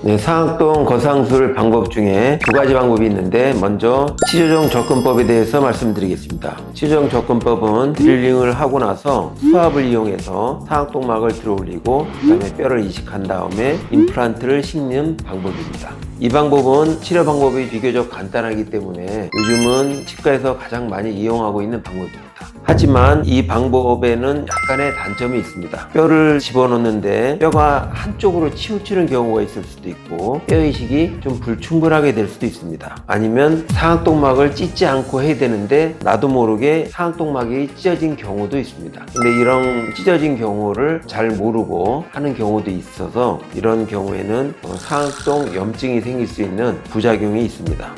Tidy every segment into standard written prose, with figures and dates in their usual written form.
네, 상악동 거상술 방법 중에 두 가지 방법이 있는데 먼저 치조정 접근법에 대해서 말씀드리겠습니다. 치조정 접근법은 드릴링을 하고 나서 수압을 이용해서 상악동막을 들어올리고 그 다음에 뼈를 이식한 다음에 임플란트를 심는 방법입니다. 이 방법은 치료 방법이 비교적 간단하기 때문에 요즘은 치과에서 가장 많이 이용하고 있는 방법입니다. 하지만 이 방법에는 약간의 단점이 있습니다. 뼈를 집어넣는데 뼈가 한쪽으로 치우치는 경우가 있을 수도 있고 뼈 이식이 좀 불충분하게 될 수도 있습니다. 아니면 상악동막을 찢지 않고 해야 되는데 나도 모르게 상악동막이 찢어진 경우도 있습니다. 근데 이런 찢어진 경우를 잘 모르고 하는 경우도 있어서 이런 경우에는 상악동 염증이 생길 수 있는 부작용이 있습니다.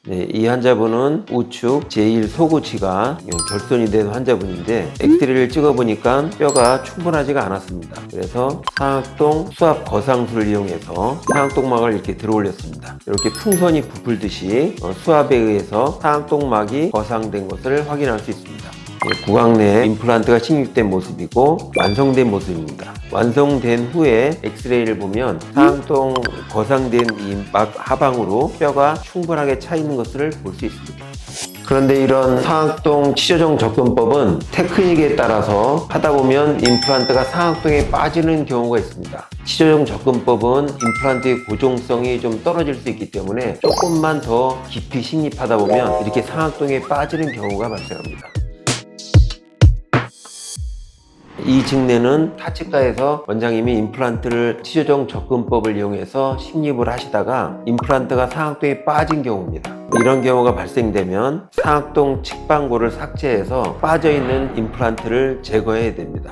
네, 이 환자분은 우측 제1소구치가 결손이 된 환자분인데 엑스레이를 찍어보니까 뼈가 충분하지가 않았습니다. 그래서 상악동 수압 거상술을 이용해서 상악동막을 이렇게 들어올렸습니다. 이렇게 풍선이 부풀듯이 수압에 의해서 상악동막이 거상된 것을 확인할 수 있습니다. 구강 내에 임플란트가 식립된 모습이고 완성된 모습입니다. 완성된 후에 엑스레이를 보면 상악동 거상된 이 막 하방으로 뼈가 충분하게 차 있는 것을 볼 수 있습니다. 그런데 이런 상악동 치조정 접근법은 테크닉에 따라서 하다 보면 임플란트가 상악동에 빠지는 경우가 있습니다. 치조정 접근법은 임플란트의 고정성이 좀 떨어질 수 있기 때문에 조금만 더 깊이 식립하다 보면 이렇게 상악동에 빠지는 경우가 발생합니다. 이 증례는 타치과에서 원장님이 임플란트를 치조정 접근법을 이용해서 식립을 하시다가 임플란트가 상악동에 빠진 경우입니다. 이런 경우가 발생되면 상악동 측방골을 삭제해서 빠져있는 임플란트를 제거해야 됩니다.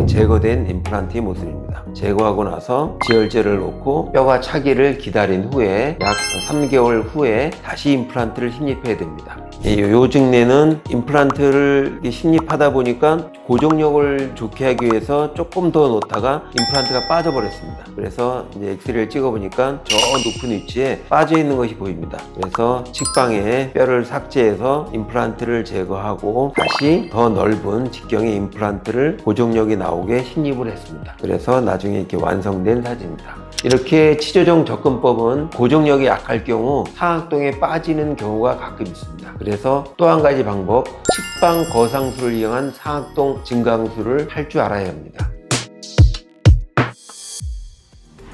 제거된 임플란트의 모습입니다. 제거하고 나서 지혈제를 놓고 뼈가 차기를 기다린 후에 약 3개월 후에 다시 임플란트를 식립해야 됩니다. 이 증례는 임플란트를 식립하다 보니까 고정력을 좋게 하기 위해서 조금 더 놓다가 임플란트가 빠져버렸습니다. 그래서 이제 엑스레이를 찍어보니까 저 높은 위치에 빠져있는 것이 보입니다. 그래서 측방에 뼈를 삭제해서 임플란트를 제거하고 다시 더 넓은 직경의 임플란트를 고정력이 나오게 식립을 했습니다. 그래서 나중에 이렇게 완성된 사진입니다. 이렇게 치조정 접근법은 고정력이 약할 경우 상악동에 빠지는 경우가 가끔 있습니다. 그래서 또 한 가지 방법, 측방 거상술을 이용한 상악동 증강술을 할 줄 알아야 합니다.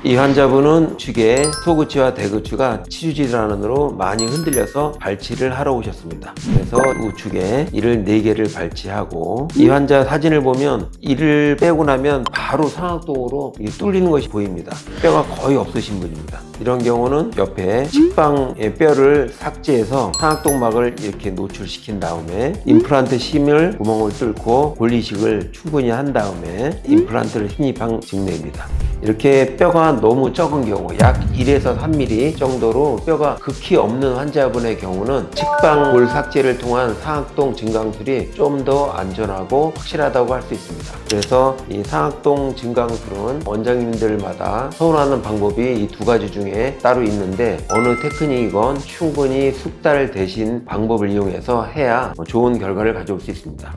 이 환자분은 우측에 소구치와 대구치가 치주질환으로 많이 흔들려서 발치를 하러 오셨습니다. 그래서 우측에 이를 4개를 발치하고 이 환자 사진을 보면 이를 빼고 나면 바로 상악동으로 뚫리는 것이 보입니다. 뼈가 거의 없으신 분입니다. 이런 경우는 옆에 측방의 뼈를 삭제해서 상악동막을 이렇게 노출시킨 다음에 임플란트 심을 구멍을 뚫고 골이식을 충분히 한 다음에 임플란트를 식립한 증례입니다. 이렇게 뼈가 너무 적은 경우 약 1에서 3mm 정도로 뼈가 극히 없는 환자분의 경우는 측방골 삭제를 통한 상악동 증강술이 좀 더 안전하고 확실하다고 할 수 있습니다. 그래서 이 상악동 증강술은 원장님들마다 선호하는 방법이 이 두 가지 중에 따로 있는데 어느 테크닉이건 충분히 숙달 대신 방법을 이용해서 해야 좋은 결과를 가져올 수 있습니다.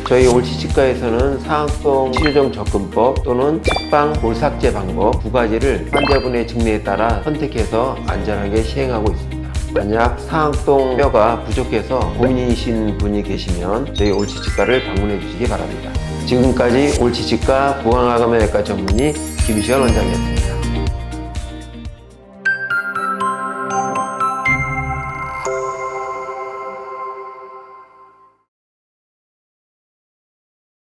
저희 옳치치과에서는 상악동 치조정 접근법 또는 측방 골 삭제 방법 두 가지를 환자분의 증례에 따라 선택해서 안전하게 시행하고 있습니다. 만약 상악동 뼈가 부족해서 고민이신 분이 계시면 저희 옳치치과를 방문해 주시기 바랍니다. 지금까지 옳치치과 구강암외과 전문의 김시현 원장이었습니다.